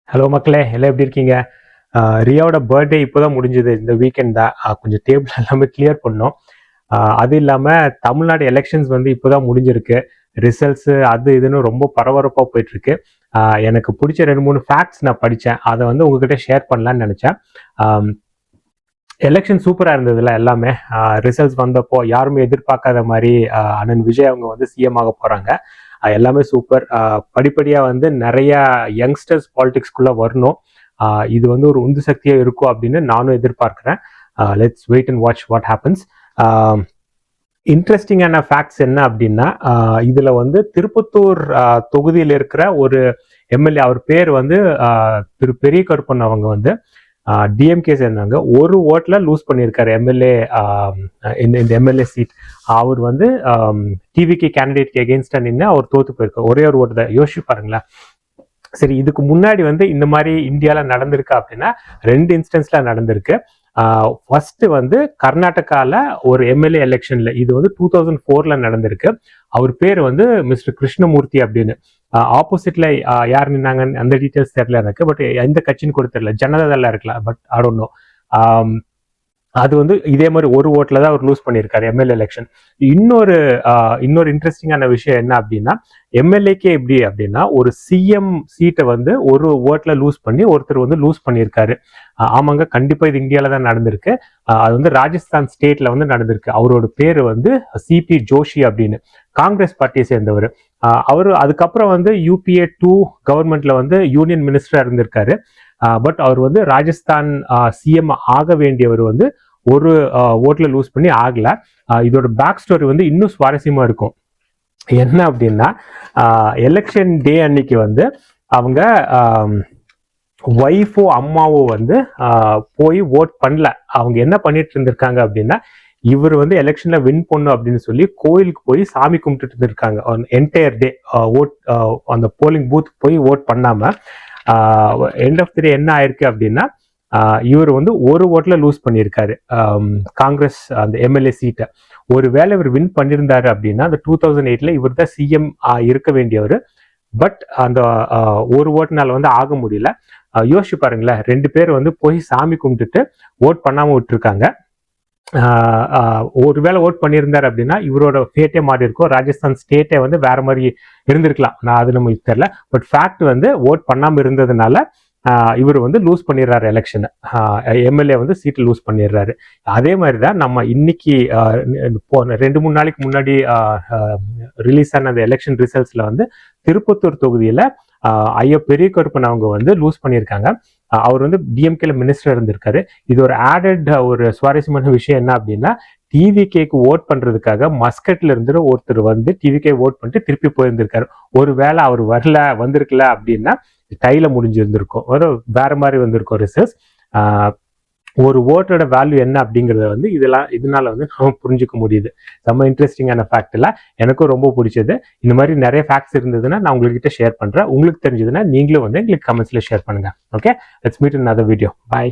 Hello மக்களே, எல்லாம் எப்படி இருக்கீங்க? ரியாவோட பர்த்டே இப்போதான் முடிஞ்சது. இந்த வீக்கெண்ட் தான் கொஞ்சம் டேபிள் எல்லாமே கிளியர் பண்ணோம். அது இல்லாமல் தமிழ்நாடு எலெக்ஷன்ஸ் வந்து இப்போதான் முடிஞ்சிருக்கு. ரிசல்ட்ஸு அது இதுன்னு ரொம்ப பரபரப்பாக போயிட்டுருக்கு. எனக்கு பிடிச்ச 2-3 ஃபேக்ட்ஸ் நான் படித்தேன். அதை வந்து உங்ககிட்ட ஷேர் பண்ணலான்னு நினச்சேன். எலெக்ஷன் சூப்பராக இருந்ததுல எல்லாமே. ரிசல்ட்ஸ் வந்தப்போ யாருமே எதிர்பார்க்காத மாதிரி அண்ணன் விஜய் அவங்க வந்து சிஎம் ஆக போகிறாங்க. எல்லாமே சூப்பர். படிப்படியாக வந்து நிறைய யங்ஸ்டர்ஸ் பாலிடிக்ஸ்குள்ளே வரணும். இது வந்து ஒரு உந்து சக்தியாக இருக்கும் அப்படின்னு நானும் எதிர்பார்க்குறேன். Let's wait and watch what happens. இன்ட்ரெஸ்டிங்கான ஃபேக்ட்ஸ் என்ன அப்படின்னா, இதில் வந்து திருப்பத்தூர் தொகுதியில் இருக்கிற ஒரு எம்எல்ஏ, அவர் பேர் வந்து திரு பெரிய கருப்பன். அவங்க வந்து டிஎம்கே சேர்ந்தாங்க. ஒரு ஓட்டில் லூஸ் பண்ணியிருக்காரு எம்எல்ஏ, இந்த எம்எல்ஏ சீட். அவர் வந்து டிவிகே கேண்டிடேட்க்கு எகெயின்ஸ்டா நின்று அவர் தோத்து போயிருக்காரு. ஒரே ஒரு ஓட்டு தான். யோசிச்சு பாருங்களேன். சரி, இதுக்கு முன்னாடி வந்து இந்த மாதிரி இந்தியாவில் நடந்திருக்கு அப்படின்னா 2 இன்ஸ்டன்ஸ்ல நடந்திருக்கு. ஃபர்ஸ்ட் வந்து கர்நாடகாவில் ஒரு எம்எல்ஏ எலெக்ஷன்ல, இது வந்து 2004 நடந்திருக்கு. அவர் பேர் வந்து மிஸ்டர் கிருஷ்ணமூர்த்தி அப்படின்னு. ஆப்போசிட்ல யார் நின்னாங்க அந்த டீட்டெயில்ஸ் தெரியல எனக்கு. பட் எந்த கட்சின்னு கூட தெரியல. ஜனதாதளம் இருக்கலாம், பட் ஐ டோன்ட் நோ. அது வந்து இதே மாதிரி ஒரு ஓட்டில் தான் அவர் லூஸ் பண்ணியிருக்காரு எம்எல்ஏ எலெக்ஷன். இன்னொரு இன்ட்ரெஸ்டிங்கான விஷயம் என்ன அப்படின்னா, எம்எல்ஏக்கே எப்படி அப்படின்னா, ஒரு சிஎம் சீட்டை வந்து ஒரு ஓட்டில் லூஸ் பண்ணி ஒருத்தர் வந்து லூஸ் பண்ணியிருக்காரு. ஆமாங்க, கண்டிப்பாக இது இந்தியாவில் தான் நடந்திருக்கு. அது வந்து ராஜஸ்தான் ஸ்டேட்ல வந்து நடந்திருக்கு. அவரோட பேர் வந்து சிபி ஜோஷி அப்படின்னு, காங்கிரஸ் பார்ட்டியை சேர்ந்தவர். அவர் அதுக்கப்புறம் வந்து UPA 2 கவர்மெண்ட்ல வந்து யூனியன் மினிஸ்டரா இருந்திருக்காரு. பட் அவர் வந்து ராஜஸ்தான் சிஎம் ஆக வேண்டியவர் வந்து ஒரு ஓட்டில் லூஸ் பண்ணி ஆகல. இதோட பேக் ஸ்டோரி வந்து இன்னும் சுவாரஸ்யமா இருக்கும். என்ன அப்படின்னா, எலெக்ஷன் டே அன்னைக்கு வந்து அவங்க ஒய்ஃபோ அம்மாவோ வந்து போய் ஓட் பண்ணல. அவங்க என்ன பண்ணிட்டு இருந்திருக்காங்க அப்படின்னா, இவர் வந்து எலெக்ஷன்ல வின் பண்ணும் அப்படின்னு சொல்லி கோயிலுக்கு போய் சாமி கும்பிட்டுட்டு இருந்திருக்காங்க. என்டையர் டே ஓட் அந்த போலிங் பூத் போய் ஓட் பண்ணாம எண்ட் ஆஃப் தி டே என்ன ஆயிருக்கு அப்படின்னா, இவர் வந்து ஒரு ஓட்டில் லூஸ் பண்ணியிருக்காரு காங்கிரஸ் அந்த எம்எல்ஏ சீட்டை. ஒருவேளை இவர் வின் பண்ணியிருந்தாரு அப்படின்னா, அந்த 2008 இவர் தான் சிஎம் இருக்க வேண்டியவர். பட் அந்த ஒரு ஓட்டுனால வந்து ஆக முடியல. யோசிச்சு பாருங்களேன், 2 பேர் வந்து போய் சாமி கும்பிட்டுட்டு ஓட் பண்ணாம விட்டுருக்காங்க. ஒருவேளை ஓட் பண்ணியிருந்தார் அப்படின்னா இவரோட ஃபேட்டே மாறி இருக்கும். ராஜஸ்தான் ஸ்டேட்டே வந்து வேற மாதிரி இருந்திருக்கலாம். அது நமக்கு தெரியல. பட் ஃபேக்ட் வந்து ஓட் பண்ணாம இருந்ததுனால இவர் வந்து லூஸ் பண்ணிடுறாரு எலெக்ஷனை. எம்எல்ஏ வந்து சீட்டை லூஸ் பண்ணிடுறாரு. அதே மாதிரி தான் நம்ம இன்னைக்கு 2-3 நாளைக்கு முன்னாடி ரிலீஸ் ஆன அந்த எலெக்ஷன் ரிசல்ட்ஸ்ல வந்து திருப்பத்தூர் தொகுதியில ஐயா பெரிய கருப்பன் அவங்க வந்து லூஸ் பண்ணியிருக்காங்க. அவர் வந்து டிஎம்கேல மினிஸ்டர் இருந்திருக்காரு. இது ஒரு ஆடட் ஒரு சுவாரஸ்யமான விஷயம் என்ன அப்படின்னா, டிவிகேக்கு ஓட் பண்றதுக்காக மஸ்கட்ல இருந்து ஒருத்தர் வந்து டிவிகே ஓட் பண்ணிட்டு திருப்பி போயிருந்திருக்காரு. ஒருவேளை அவர் வந்திருக்கல அப்படின்னா கையில முடிஞ்சிருந்திருக்கும், வேற மாதிரி வந்திருக்கும் ரிசல்ட்ஸ். ஒரு ஓட்டோட வேல்யூ என்ன அப்படிங்கறத வந்து இதனால வந்து நம்ம புரிஞ்சுக்க முடியுது. ரொம்ப இன்ட்ரெஸ்டிங்கான ஃபேக்ட் எல்லாம் எனக்கும் ரொம்ப பிடிச்சது. இந்த மாதிரி நிறைய ஃபேக்ட்ஸ் இருந்ததுன்னா நான் உங்ககிட்ட ஷேர் பண்றேன். உங்களுக்கு தெரிஞ்சதுன்னா நீங்களும் வந்து எங்களுக்கு கமெண்ட்ஸ்ல ஷேர் பண்ணுங்க. Okay, let's meet in another video. By.